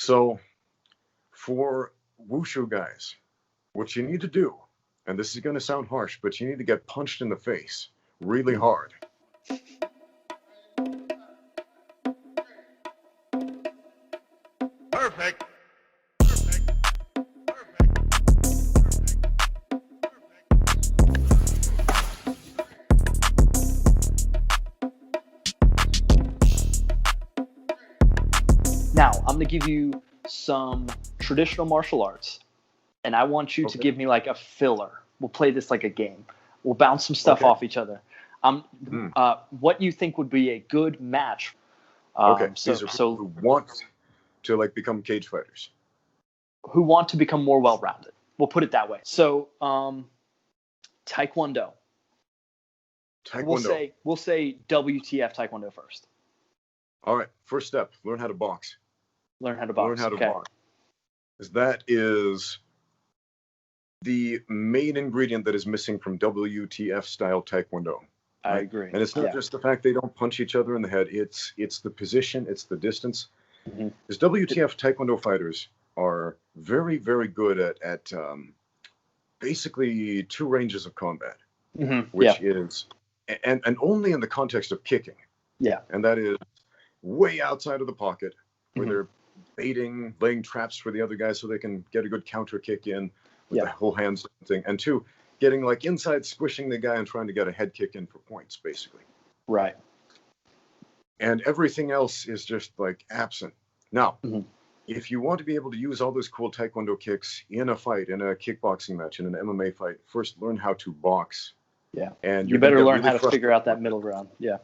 So for Wushu guys, what you need to do, and this is going to sound harsh, but you need to get punched in the face really hard. Perfect. Now, I'm going to give you some traditional martial arts, and I want you to give me like a filler. We'll play this like a game. We'll bounce some stuff off each other. What you think would be a good match? These are people who want to like become cage fighters. Who want to become more well-rounded. We'll put it that way. So, Taekwondo. We'll say WTF Taekwondo first. All right. First step: learn how to box. Learn how to box. Box. Because that is the main ingredient that is missing from WTF style Taekwondo. I agree. And it's not just the fact they don't punch each other in the head. It's the position. It's the distance. Because WTF Taekwondo fighters are very, very good at basically two ranges of combat, which is, and only in the context of kicking. Yeah. And that is way outside of the pocket, where they're baiting, laying traps for the other guy so they can get a good counter kick in with the whole hands thing. And two, getting like inside, squishing the guy and trying to get a head kick in for points, basically. Right. And everything else is just like absent. Now, if you want to be able to use all those cool Taekwondo kicks in a fight, in a kickboxing match, in an MMA fight, first learn how to box. Yeah. And you better learn how to figure out that middle ground. Yeah.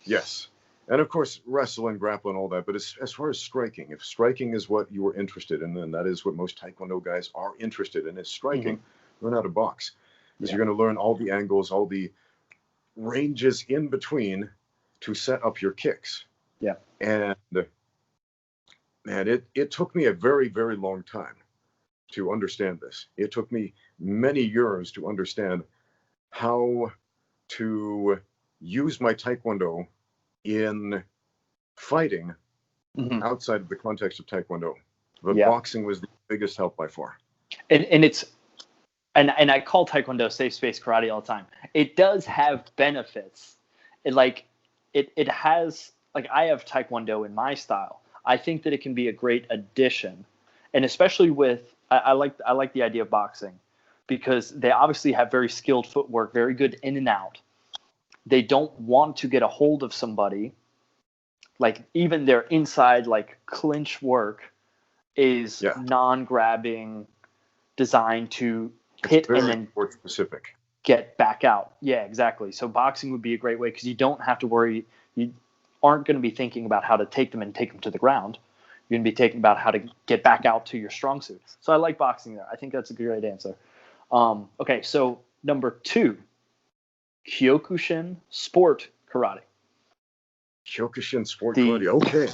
Yes. And of course, wrestle and grapple and all that. But as far as striking, if striking is what you are interested in, then that is what most Taekwondo guys are interested in, is striking. Learn how to box. Because you're going to learn all the angles, all the ranges in between to set up your kicks. Yeah. And man, it took me a very, very long time to understand this. It took me many years to understand how to use my Taekwondo in fighting outside of the context of Taekwondo. But boxing was the biggest help by far. And it's and I call Taekwondo safe space karate all the time. It does have benefits. It has, like, I have Taekwondo in my style. I think that it can be a great addition, and especially with I like the idea of boxing, because they obviously have very skilled footwork, very good in and out. They don't want to get a hold of somebody. Like, even their inside, like, clinch work is non-grabbing, designed to hit and then specific. Get back out. Yeah, exactly. So boxing would be a great way, because you don't have to worry. You aren't going to be thinking about how to take them and take them to the ground. You're going to be thinking about how to get back out to your strong suit. So I like boxing there. I think that's a great answer. Okay, so number 2, Kyokushin Sport Karate. Kyokushin Sport Karate. Okay.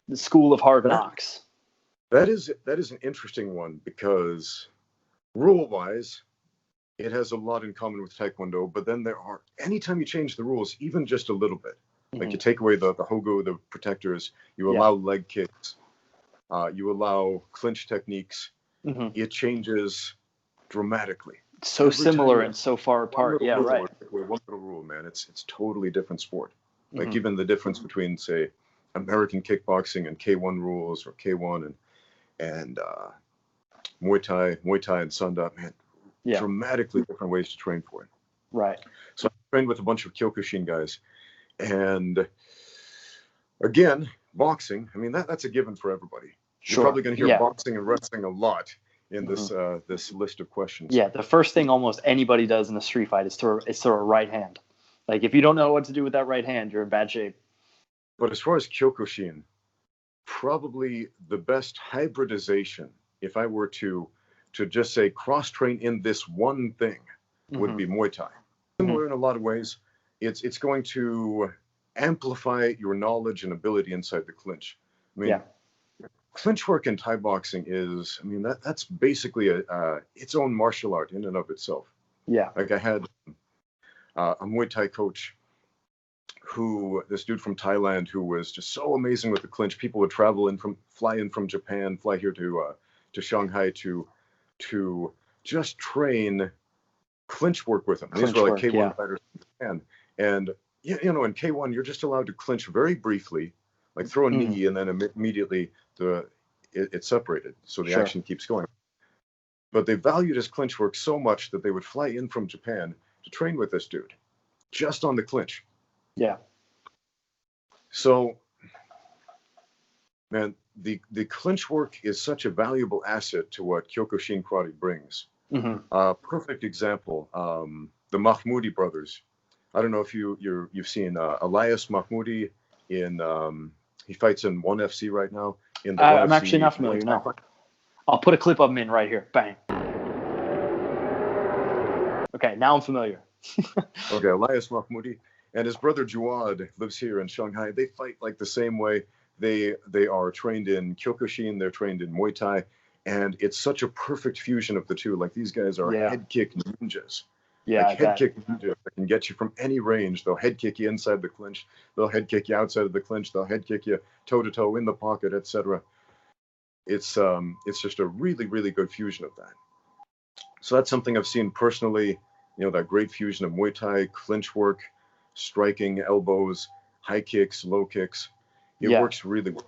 The School of Hard Knocks. That is an interesting one, because rule-wise, it has a lot in common with Taekwondo, but then anytime you change the rules, even just a little bit, like you take away the hogo, the protectors, you allow leg kicks, you allow clinch techniques, it changes dramatically. So every similar and so far apart. Yeah, right. One little rule, man. It's totally different sport. Like even the difference between, say, American kickboxing and K1 rules, or K1 and Muay Thai and Sanda, man. Dramatically different ways to train for it. Right. So I trained with a bunch of Kyokushin guys, and again, boxing. I mean, that's a given for everybody. Sure. You're probably going to hear boxing and wrestling a lot in this this list of questions. Yeah, the first thing almost anybody does in a street fight is throw a right hand. Like, if you don't know what to do with that right hand, you're in bad shape. But as far as Kyokushin, probably the best hybridization, if I were to just say cross-train in this one thing, would be Muay Thai. Similar in a lot of ways. It's going to amplify your knowledge and ability inside the clinch. I mean, clinch work in Thai boxing is, I mean, that's basically its own martial art in and of itself. Yeah. Like, I had a Muay Thai coach this dude from Thailand who was just so amazing with the clinch. People would fly in from Japan, fly here to Shanghai to just train clinch work with him. These were like K1 fighters from Japan. And in K1, you're just allowed to clinch very briefly, like throw a knee, and then immediately it's separated, so the action keeps going. But they valued his clinch work so much that they would fly in from Japan to train with this dude, just on the clinch. Yeah. So, man, the clinch work is such a valuable asset to what Kyokushin Karate brings. Perfect example, the Mahmoudi brothers. I don't know if you've seen Elias Mahmoudi he fights in 1FC right now. I'm actually not familiar. No. I'll put a clip of him in right here. Bang. Okay, now I'm familiar. Okay, Elias Mahmoudi and his brother Jawad lives here in Shanghai. They fight like the same way. They are trained in Kyokushin. They're trained in Muay Thai. And it's such a perfect fusion of the two. Like, these guys are head kick ninjas. Yeah, like head kick ninjas that can get you from any range. They'll head kick you inside the clinch. They'll head kick you outside of the clinch. They'll head kick you toe to toe in the pocket, etc. It's just a really, really good fusion of that. So that's something I've seen personally. That great fusion of Muay Thai, clinch work, striking, elbows, high kicks, low kicks. It works really well.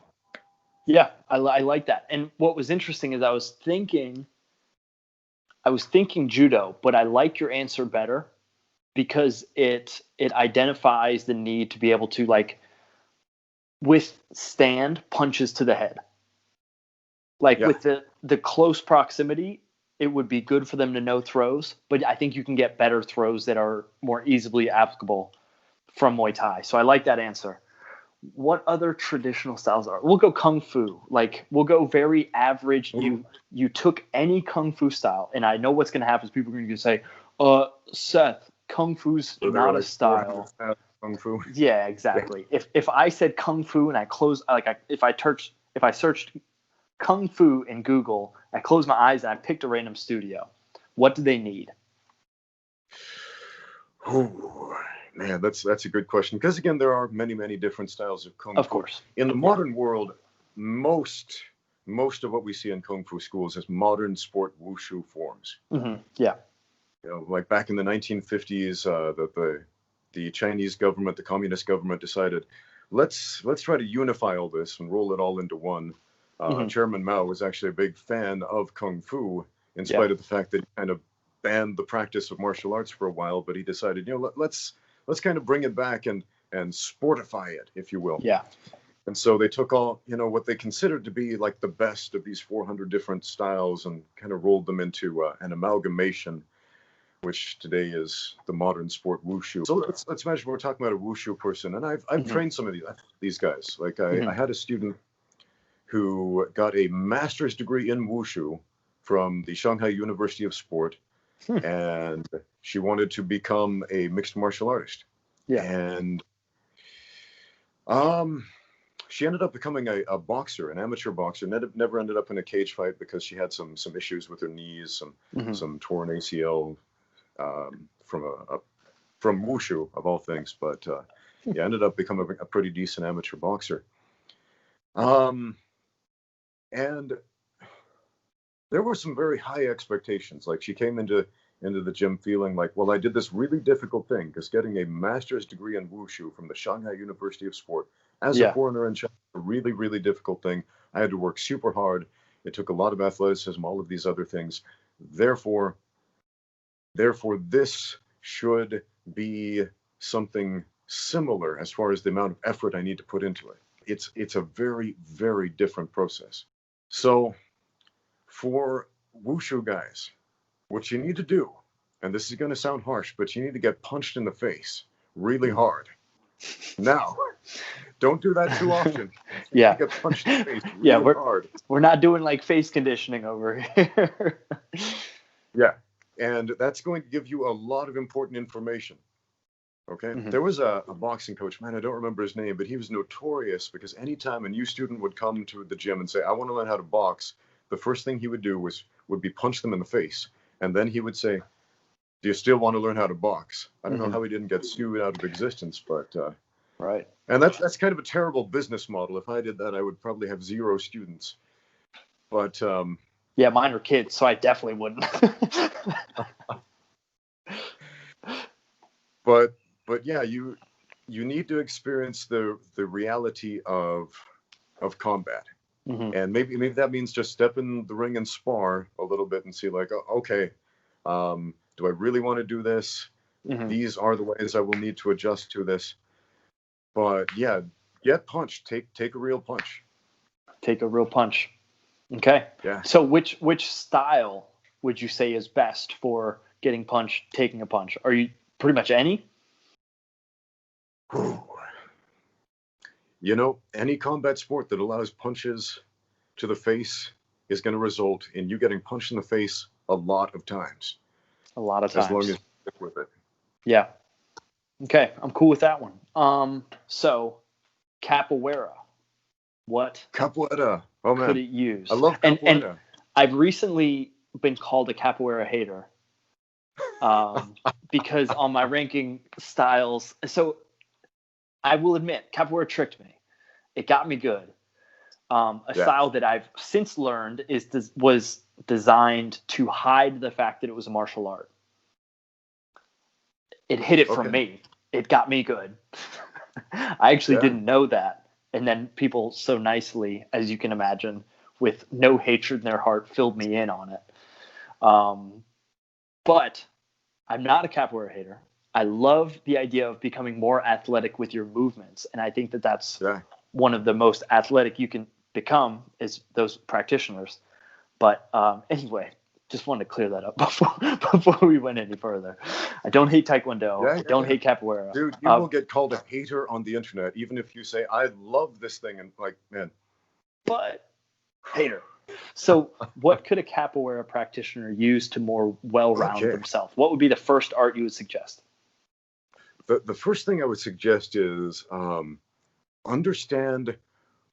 Yeah, I like that. And what was interesting is I was thinking judo, but I like your answer better because it identifies the need to be able to like withstand punches to the head. Like with the close proximity, it would be good for them to know throws, but I think you can get better throws that are more easily applicable from Muay Thai. So I like that answer. What other traditional styles are? We'll go Kung Fu. Like, we'll go very average. You took any Kung Fu style, and I know what's going to happen is people are going to say, Seth, Kung Fu's not a style. Kung Fu. Yeah, exactly. Yeah. If I said Kung Fu and I closed, if I searched Kung Fu in Google, I closed my eyes and I picked a random studio, what do they need? Ooh. Man, that's a good question, because again, there are many, many different styles of Kung Fu. Of course. In the modern world, most of what we see in Kung Fu schools is modern sport Wushu forms. Yeah. Like back in the 1950s, the Chinese government, the communist government decided, let's try to unify all this and roll it all into one. Chairman Mao was actually a big fan of Kung Fu, in spite of the fact that he kind of banned the practice of martial arts for a while, but he decided, let's kind of bring it back and sportify it, if you will. Yeah. And so they took all, what they considered to be like the best of these 400 different styles and kind of rolled them into an amalgamation, which today is the modern sport Wushu. So let's imagine we're talking about a Wushu person, and I've trained some of these guys. Like I had a student who got a master's degree in Wushu from the Shanghai University of Sport. And she wanted to become a mixed martial artist. Yeah. And she ended up becoming a boxer, an amateur boxer. Never ended up in a cage fight because she had some issues with her knees, some torn ACL from Wushu of all things. But ended up becoming a pretty decent amateur boxer. And there were some very high expectations. Like, she came into the gym feeling like, well, I did this really difficult thing, because getting a master's degree in Wushu from the Shanghai University of Sport as a foreigner in China, a really, really difficult thing. I had to work super hard. It took a lot of athleticism, all of these other things. Therefore, this should be something similar as far as the amount of effort I need to put into it. It's a very, very different process. So for Wushu guys, what you need to do, and this is going to sound harsh, but you need to get punched in the face really hard. Now, don't do that too often. Yeah. Get punched in the face really hard. We're not doing like face conditioning over here. Yeah. And that's going to give you a lot of important information. Okay. There was a boxing coach, man, I don't remember his name, but he was notorious because anytime a new student would come to the gym and say, I want to learn how to box, the first thing he would do would be punch them in the face. And then he would say, do you still want to learn how to box? I don't know how he didn't get sued out of existence, but Right. And that's kind of a terrible business model. If I did that, I would probably have 0 students. But yeah, mine are kids, so I definitely wouldn't. but yeah, you need to experience the reality of combat. Mm-hmm. And maybe that means just step in the ring and spar a little bit and see like, oh, okay, do I really want to do this? Mm-hmm. These are the ways I will need to adjust to this. But yeah, get punched. Take a real punch. Take a real punch. Okay. Yeah. So which style would you say is best for getting punched, taking a punch? Are you pretty much any? You know, any combat sport that allows punches to the face is going to result in you getting punched in the face a lot of times. A lot of times. As long as you stick with it. Yeah. Okay, I'm cool with that one. So capoeira. What Capoeira. Oh man, could it use? I love capoeira. And I've recently been called a capoeira hater because on my ranking styles. So I will admit, capoeira tricked me. It got me good. Style that I've since learned was designed to hide the fact that it was a martial art. It hid it from me. It got me good. I actually didn't know that. And then people so nicely, as you can imagine, with no hatred in their heart, filled me in on it. But I'm not a capoeira hater. I love the idea of becoming more athletic with your movements. And I think that that's one of the most athletic you can become is those practitioners. But anyway, just wanted to clear that up before we went any further. I don't hate Taekwondo. I don't hate capoeira. Dude, you will get called a hater on the internet, even if you say, I love this thing. And like, man. But hater. So what could a capoeira practitioner use to more well-round themselves? What would be the first art you would suggest? The first thing I would suggest is understand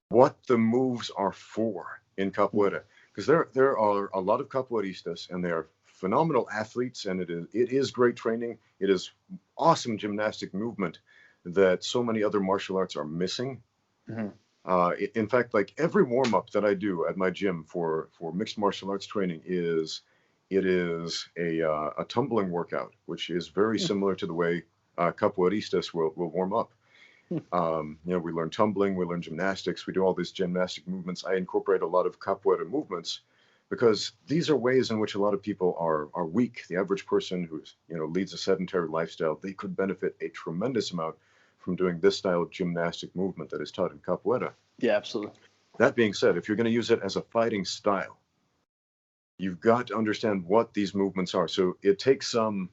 what the moves are for in capoeira. Because there are a lot of capoeiristas, and they are phenomenal athletes, and it is great training. It is awesome gymnastic movement that so many other martial arts are missing. Mm-hmm. In fact, like every warm-up that I do at my gym for mixed martial arts training is a tumbling workout, which is very similar to the way capoeiristas will warm up. We learn tumbling, we learn gymnastics, we do all these gymnastic movements. I incorporate a lot of capoeira movements because these are ways in which a lot of people are weak. The average person who's leads a sedentary lifestyle, they could benefit a tremendous amount from doing this style of gymnastic movement that is taught in capoeira. Yeah, absolutely. That being said, if you're going to use it as a fighting style, you've got to understand what these movements are. So it takes some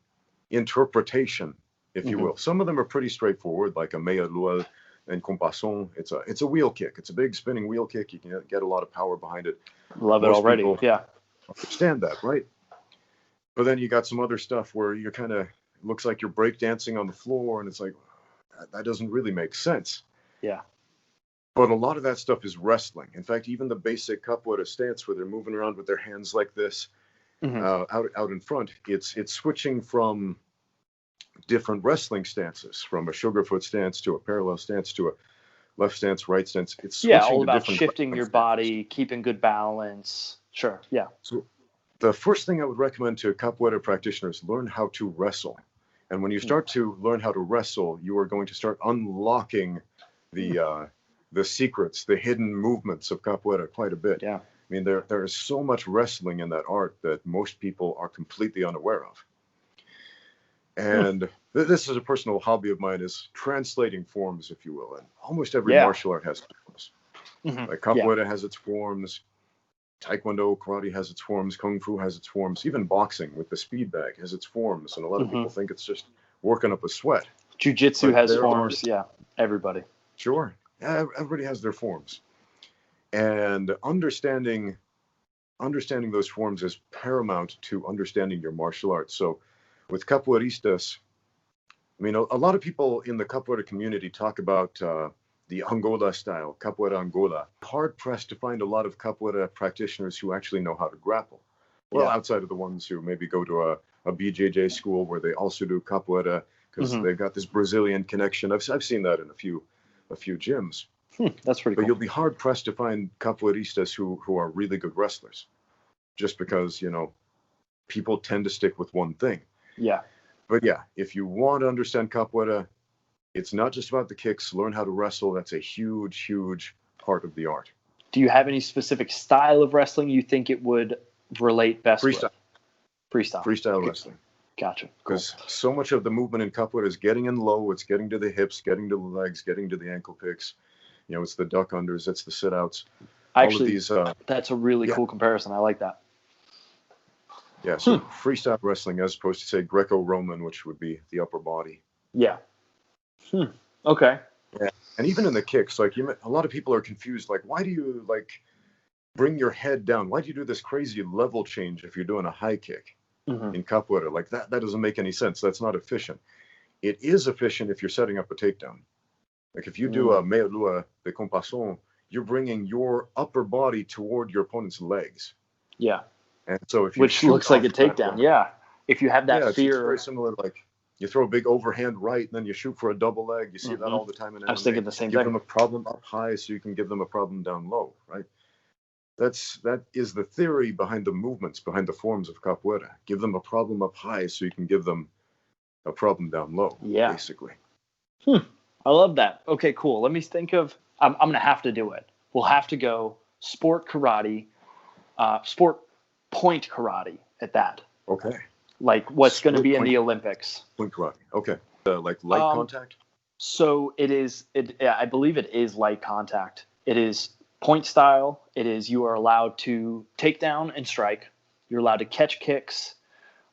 interpretation, if you will. Some of them are pretty straightforward, like a meia lua and compasson. It's a wheel kick. It's a big spinning wheel kick. You can get a lot of power behind it. Love it already. Yeah. Understand that, right? But then you got some other stuff where you're kind of looks like you're breakdancing on the floor, and it's like that doesn't really make sense. Yeah. But a lot of that stuff is wrestling. In fact, even the basic capoeira stance where they're moving around with their hands like this out in front, it's switching from different wrestling stances, from a sugarfoot stance to a parallel stance to a left stance, right stance. It's switching all about to shifting your body, keeping good balance. Sure, yeah. So the first thing I would recommend to capoeira practitioners, learn how to wrestle. And when you start to learn how to wrestle, you are going to start unlocking the secrets, the hidden movements of capoeira quite a bit. Yeah. I mean, there is so much wrestling in that art that most people are completely unaware of. And this is a personal hobby of mine, is translating forms, if you will. And almost every martial art has forms. Like capoeira has its forms. Taekwondo, karate has its forms. Kung Fu has its forms. Even boxing with the speed bag has its forms. And a lot of people think it's just working up a sweat. Jiu-jitsu has forms. Yeah, everybody. Sure. Everybody has their forms. And understanding those forms is paramount to understanding your martial arts. So with capoeiristas, I mean, a lot of people in the capoeira community talk about the Angola style, capoeira Angola. Hard pressed to find a lot of capoeira practitioners who actually know how to grapple. Well, outside of the ones who maybe go to a BJJ school where they also do capoeira because they've got this Brazilian connection. I've seen that in a few gyms. That's pretty But cool. you'll be hard pressed to find capoeiristas who are really good wrestlers, just because, you know, people tend to stick with one thing. Yeah. But yeah, if you want to understand capoeira, it's not just about the kicks. Learn how to wrestle. That's a huge, huge part of the art. Do you have any specific style of wrestling you think it would relate best with? Freestyle. Freestyle wrestling. Gotcha. Because so much of the movement in capoeira is getting in low. It's getting to the hips, getting to the legs, getting to the ankle picks. You know, it's the duck unders. It's the sit outs. Actually, that's a really cool comparison. I like that. Yeah, so freestyle wrestling as opposed to, say, Greco-Roman, which would be the upper body. Yeah. Okay. Yeah. And even in the kicks, like a lot of people are confused. Like, why do you bring your head down? Why do you do this crazy level change if you're doing a high kick in capoeira? Like that doesn't make any sense. That's not efficient. It is efficient if you're setting up a takedown. Like if you do a meia lua de compassion, you're bringing your upper body toward your opponent's legs. Yeah. And so if you which looks like a takedown, if you have that fear. It's very similar. Like you throw a big overhand right, and then you shoot for a double leg. You see that all the time in MMA. I was thinking the same thing. Give them a problem up high, so you can give them a problem down low, right? That is the theory behind the movements, behind the forms of capoeira. Give them a problem up high, so you can give them a problem down low. Yeah. Basically. I love that. Okay, cool. Let me think of. I'm gonna have to do it. We'll have to go sport karate, sport point karate at that. Okay. Like what's going to be in the Olympics. Point karate. Okay. Like light contact? So it is, I believe it is light contact. It is point style. It is you are allowed to take down and strike. You're allowed to catch kicks.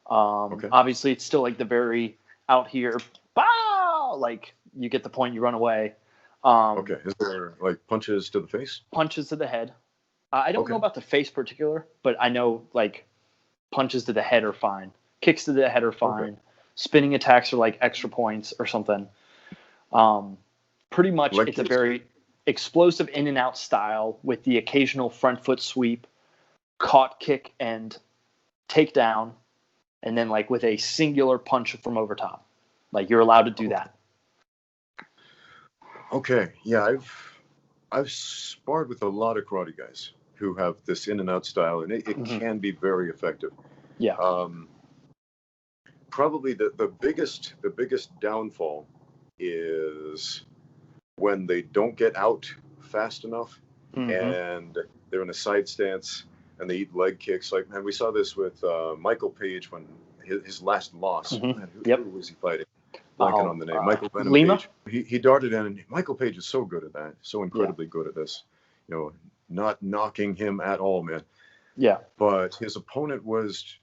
Obviously, it's still like the very out here, bow! Like you get the point, you run away. Okay. Is there like punches to the face? Punches to the head. I don't know about the face particular, but I know like punches to the head are fine. Kicks to the head are fine. Okay. Spinning attacks are like extra points or something. Pretty much like it's a very explosive in and out style with the occasional front foot sweep, caught kick and takedown, and then like with a singular punch from over top. Like you're allowed to do that. Okay. Yeah, I've sparred with a lot of karate guys who have this in and out style, and it can be very effective. Yeah. Probably the biggest downfall is when they don't get out fast enough and they're in a side stance and they eat leg kicks. Like, man, we saw this with Michael Page when his last loss. Man, who was he fighting? Blanking on the name. Michael Venom Lima? Page. He darted in, and Michael Page is so good at that, so incredibly good at this. You know, not knocking him at all, man. Yeah. But his opponent was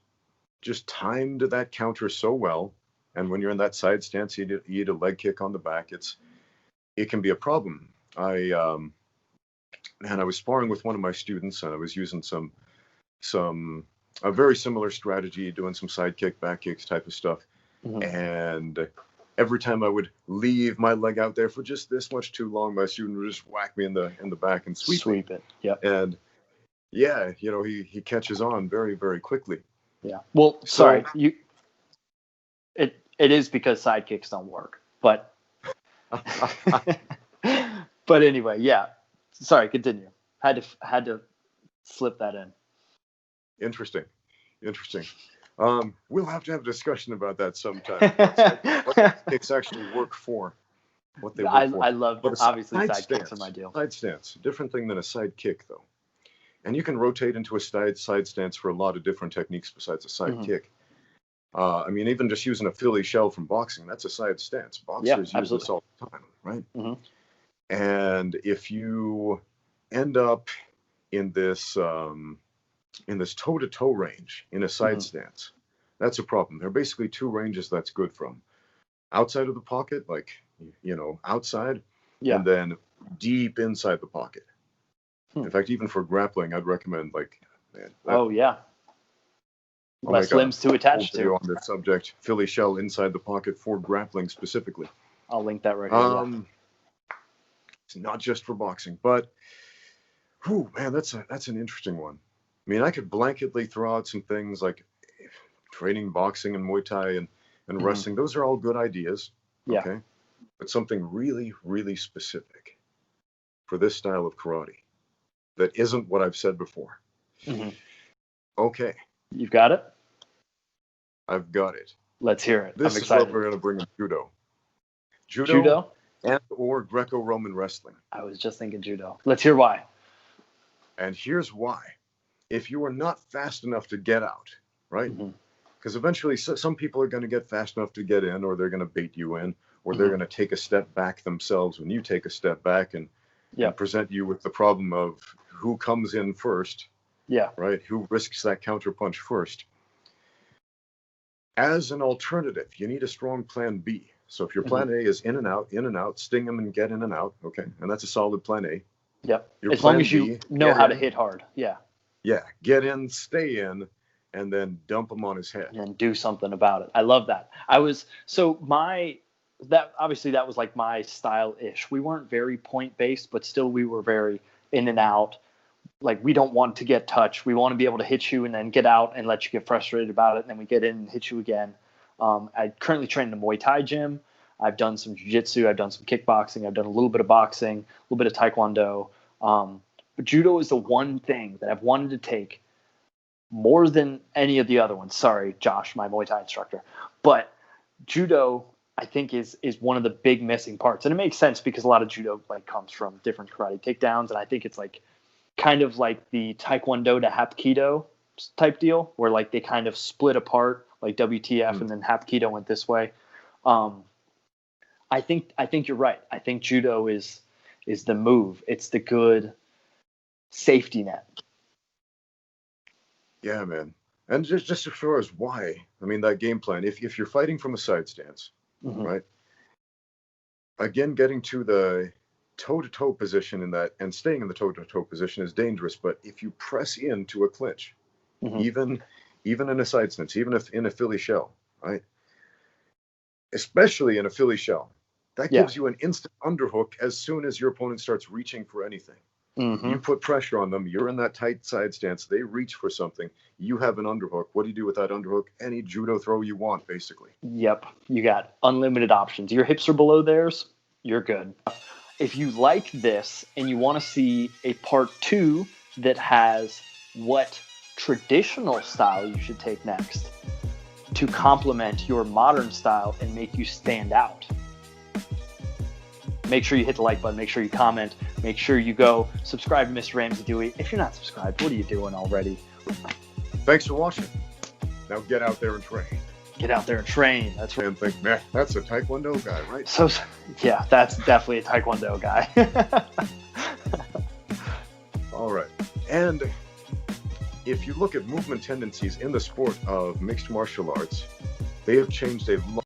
just timed that counter so well, and when you're in that side stance, you eat a leg kick on the back. It can be a problem. I was sparring with one of my students, and I was using a very similar strategy, doing some side kick, back kicks type of stuff, and every time I would leave my leg out there for just this much too long, my student would just whack me in the back and sweep it. Yeah. And yeah, you know, he catches on very, very quickly. Yeah. Well, sorry, it is because side kicks don't work, but but anyway, yeah. Sorry, continue. Had to slip that in. Interesting. We'll have to have a discussion about that sometime. What kicks actually work for. What they work for. I love, obviously, side kicks are my deal. Side stance. Different thing than a side kick, though. And you can rotate into a side stance for a lot of different techniques besides a side kick. I mean, even just using a Philly shell from boxing, that's a side stance. Boxers use this all the time, right? And if you end up in this toe-to-toe range in a side stance, that's a problem. There are basically two ranges that's good from. Outside of the pocket, like, you know, outside, and then deep inside the pocket. In fact, even for grappling, I'd recommend, like, less limbs to attach to. On this subject, Philly shell inside the pocket for grappling specifically. I'll link that right here. It's not just for boxing, but, man, that's an interesting one. I mean, I could blanketly throw out some things like training boxing and Muay Thai and and wrestling. Those are all good ideas. Yeah. Okay. But something really, really specific for this style of karate that isn't what I've said before. Okay. You've got it? I've got it. Let's hear it. This I'm is excited. what we're going to bring in judo. Judo? And or Greco-Roman wrestling. I was just thinking judo. Let's hear why. And here's why. If you are not fast enough to get out, right? Because eventually some people are going to get fast enough to get in, or they're going to bait you in, or they're going to take a step back themselves when you take a step back and present you with the problem of who comes in first. Yeah. Right? Who risks that counter punch first? As an alternative, you need a strong plan B. So if your plan A is in and out, sting them and get in and out, okay, and that's a solid plan A. Yep. Your as long plan as you B, know how to hit hard. Yeah. Yeah. Get in, stay in, and then dump him on his head. And do something about it. I love that. Obviously that was like my style-ish. We weren't very point-based, but still we were very in and out. Like, we don't want to get touched. We want to be able to hit you and then get out and let you get frustrated about it, and then we get in and hit you again. I currently train in a Muay Thai gym. I've done some jiu-jitsu. I've done some kickboxing. I've done a little bit of boxing, a little bit of Taekwondo. But judo is the one thing that I've wanted to take more than any of the other ones. Sorry, Josh, my Muay Thai instructor. But judo, I think, is one of the big missing parts. And it makes sense because a lot of judo comes from different karate takedowns. And I think it's kind of like the Taekwondo to Hapkido type deal, where they kind of split apart, like WTF, and then Hapkido went this way. I think you're right. I think judo is the move. It's the good safety net. Yeah, man. And just as far as why, I mean, that game plan, if you're fighting from a side stance, right? Again, getting to the toe-to-toe position in that, and staying in the toe-to-toe position is dangerous. But if you press into a clinch, even in a side stance, even if in a Philly shell, right? Especially in a Philly shell, that gives you an instant underhook as soon as your opponent starts reaching for anything. You put pressure on them. You're in that tight side stance. They reach for something. You have an underhook. What do you do with that underhook? Any judo throw you want, basically. Yep. You got unlimited options. Your hips are below theirs. You're good. If you like this and you want to see a part 2 that has what traditional style you should take next to complement your modern style and make you stand out, make sure you hit the like button. Make sure you comment. Make sure you go subscribe to Mr. Ramsey Dewey. If you're not subscribed, what are you doing already? Thanks for watching. Now get out there and train. Get out there and train. That's right. And think, man, that's a Taekwondo guy, right? So, yeah, that's definitely a Taekwondo guy. All right. And if you look at movement tendencies in the sport of mixed martial arts, they have changed a lot.